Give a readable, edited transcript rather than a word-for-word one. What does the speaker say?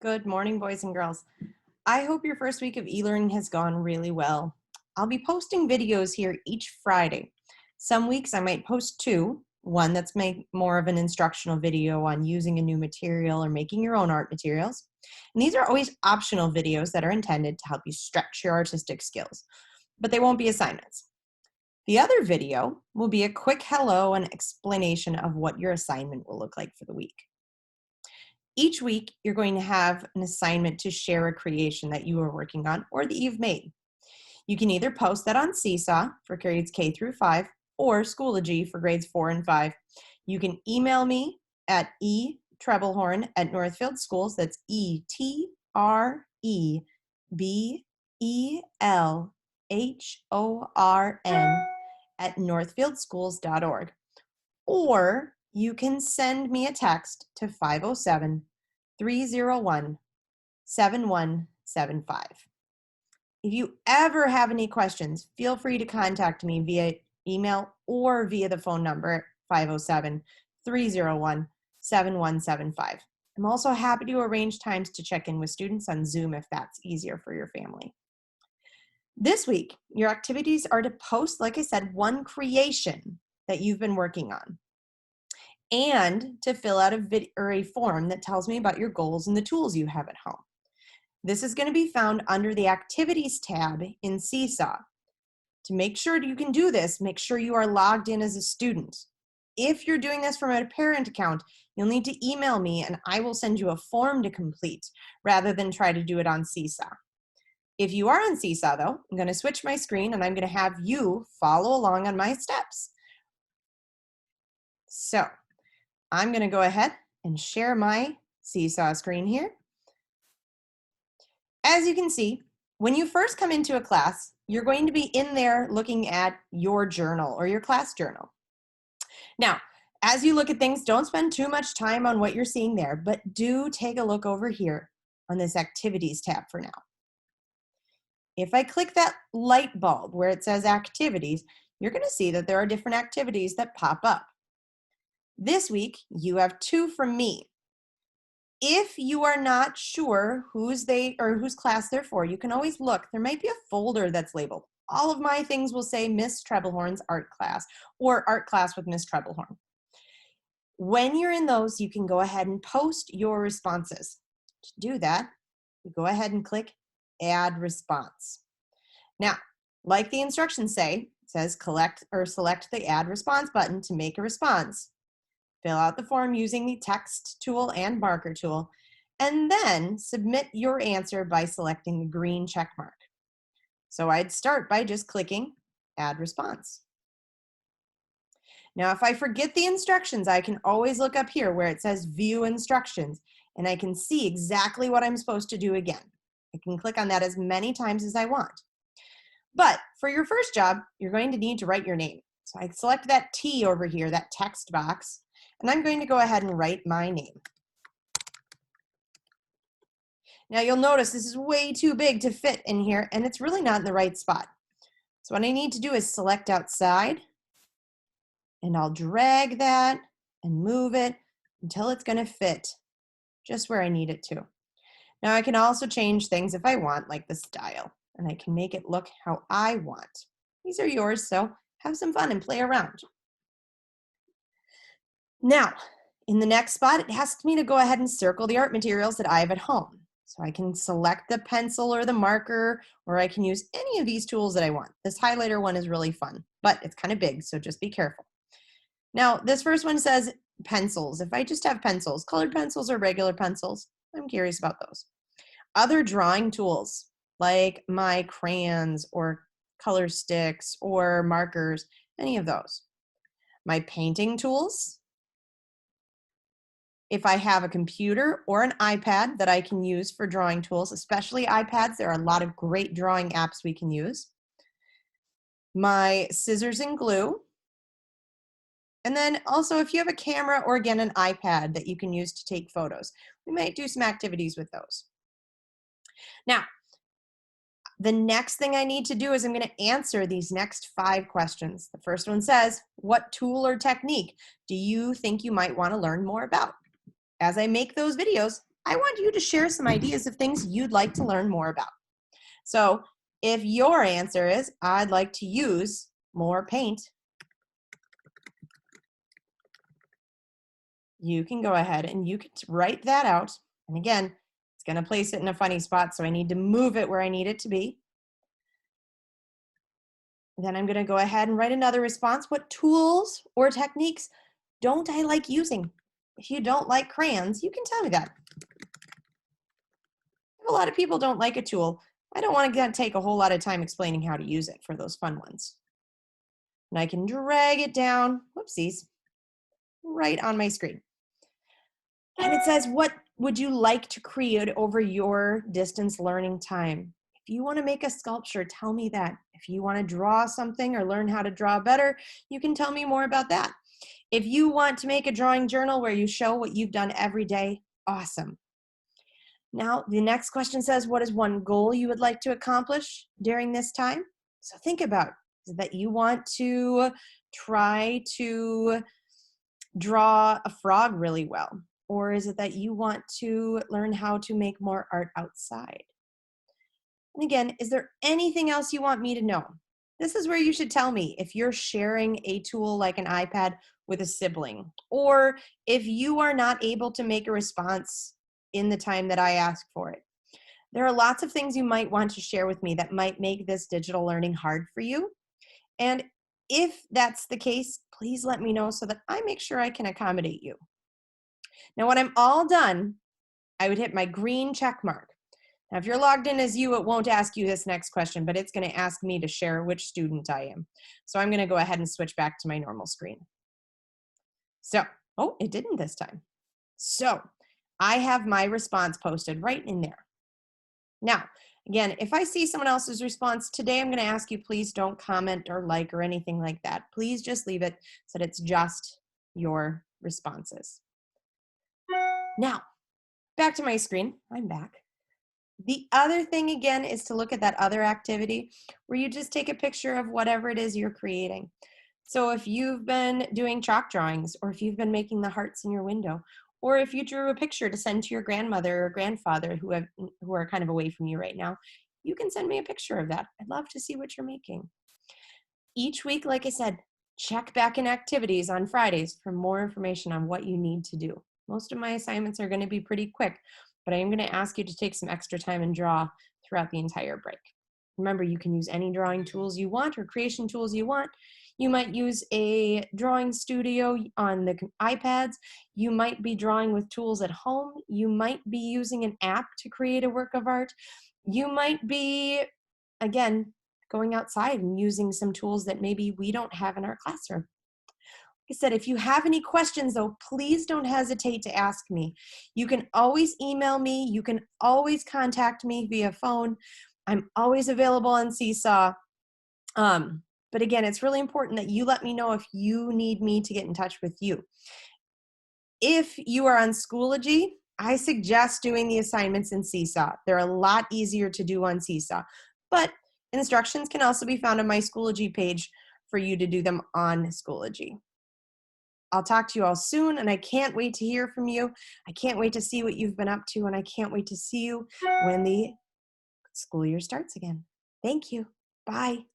Good morning, boys and girls. I hope your first week of e-learning has gone really well. I'll be posting videos here each Friday. Some weeks I might post two, one that's more of an instructional video on using a new material or making your own art materials. And these are always optional videos that are intended to help you stretch your artistic skills, but they won't be assignments. The other video will be a quick hello and explanation of what your assignment will look like for the week. Each week, you're going to have an assignment to share a creation that you are working on or that you've made. You can either post that on Seesaw for grades K through 5 or Schoology for grades 4 and 5. You can email me at etreblehorn@Northfield Schools. That's ETREBELHORN@northfieldschools.org. Or you can send me a text to 507-301-7175. If you ever have any questions, feel free to contact me via email or via the phone number 507-301-7175. I'm also happy to arrange times to check in with students on Zoom if that's easier for your family. This week, your activities are to post, like I said, one creation that you've been working on, and to fill out a form that tells me about your goals and the tools you have at home. This is going to be found under the Activities tab in Seesaw. To make sure you can do this, make sure you are logged in as a student. If you're doing this from a parent account, you'll need to email me and I will send you a form to complete rather than try to do it on Seesaw. If you are on Seesaw though, I'm going to switch my screen and I'm going to have you follow along on my steps. So I'm going to go ahead and share my Seesaw screen here. As you can see, when you first come into a class, you're going to be in there looking at your journal or your class journal. Now, as you look at things, don't spend too much time on what you're seeing there, but do take a look over here on this Activities tab for now. If I click that light bulb where it says Activities, you're going to see that there are different activities that pop up. This week, you have two from me. If you are not sure whose class they're for, you can always look. There might be a folder that's labeled. All of my things will say Miss Treblehorn's art class or art class with Miss Treblehorn. When you're in those, you can go ahead and post your responses. To do that, you go ahead and click Add Response. Now, like the instructions say, it says select the Add Response button to make a response. Fill out the form using the text tool and marker tool, and then submit your answer by selecting the green check mark. So I'd start by just clicking Add Response. Now, if I forget the instructions, I can always look up here where it says View Instructions, and I can see exactly what I'm supposed to do again. I can click on that as many times as I want. But for your first job, you're going to need to write your name. So I select that T over here, that text box, and I'm going to go ahead and write my name. Now you'll notice this is way too big to fit in here, and it's really not in the right spot. So what I need to do is select outside, and I'll drag that and move it until it's going to fit just where I need it to. Now I can also change things if I want, like the style, and I can make it look how I want. These are yours, so have some fun and play around. Now, in the next spot, it asks me to go ahead and circle the art materials that I have at home. So I can select the pencil or the marker, or I can use any of these tools that I want. This highlighter one is really fun, but it's kind of big, so just be careful. Now, this first one says pencils. If I just have pencils, colored pencils or regular pencils, I'm curious about those. Other drawing tools, like my crayons or color sticks or markers, any of those. My painting tools, if I have a computer or an iPad that I can use for drawing tools, especially iPads, there are a lot of great drawing apps we can use. My scissors and glue. And then also if you have a camera or again an iPad that you can use to take photos, we might do some activities with those. Now, the next thing I need to do is I'm going to answer these next 5 questions. The first one says, what tool or technique do you think you might want to learn more about? As I make those videos, I want you to share some ideas of things you'd like to learn more about. So if your answer is, I'd like to use more paint, you can go ahead and you can write that out. And again, it's going to place it in a funny spot, so I need to move it where I need it to be. Then I'm going to go ahead and write another response. What tools or techniques don't I like using? If you don't like crayons, you can tell me that. If a lot of people don't like a tool, I don't want to take a whole lot of time explaining how to use it for those fun ones. And I can drag it down, whoopsies, right on my screen. And it says, what would you like to create over your distance learning time? If you want to make a sculpture, tell me that. If you want to draw something or learn how to draw better, you can tell me more about that. If you want to make a drawing journal where you show what you've done every day, awesome. Now, the next question says, what is one goal you would like to accomplish during this time? So think about, is that you want to try to draw a frog really well? Or is it that you want to learn how to make more art outside? And again, is there anything else you want me to know? This is where you should tell me if you're sharing a tool like an iPad with a sibling, or if you are not able to make a response in the time that I ask for it. There are lots of things you might want to share with me that might make this digital learning hard for you. And if that's the case, please let me know so that I make sure I can accommodate you. Now, when I'm all done, I would hit my green check mark. Now, if you're logged in as you, it won't ask you this next question, but it's going to ask me to share which student I am. So I'm going to go ahead and switch back to my normal screen. So, oh, it didn't this time. So I have my response posted right in there. Now, again, if I see someone else's response today, I'm going to ask you, please don't comment or like or anything like that. Please just leave it so that it's just your responses. Now, back to my screen. I'm back. The other thing, again, is to look at that other activity where you just take a picture of whatever it is you're creating. So if you've been doing chalk drawings, or if you've been making the hearts in your window, or if you drew a picture to send to your grandmother or grandfather who are kind of away from you right now, you can send me a picture of that. I'd love to see what you're making. Each week, like I said, check back in activities on Fridays for more information on what you need to do. Most of my assignments are going to be pretty quick, but I am going to ask you to take some extra time and draw throughout the entire break. Remember, you can use any drawing tools you want or creation tools you want. You might use a drawing studio on the iPads. You might be drawing with tools at home. You might be using an app to create a work of art. You might be, again, going outside and using some tools that maybe we don't have in our classroom. Like I said, if you have any questions, though, please don't hesitate to ask me. You can always email me. You can always contact me via phone. I'm always available on Seesaw. But again, it's really important that you let me know if you need me to get in touch with you. If you are on Schoology, I suggest doing the assignments in Seesaw. They're a lot easier to do on Seesaw. But instructions can also be found on my Schoology page for you to do them on Schoology. I'll talk to you all soon, and I can't wait to hear from you. I can't wait to see what you've been up to, and I can't wait to see you when the school year starts again. Thank you. Bye.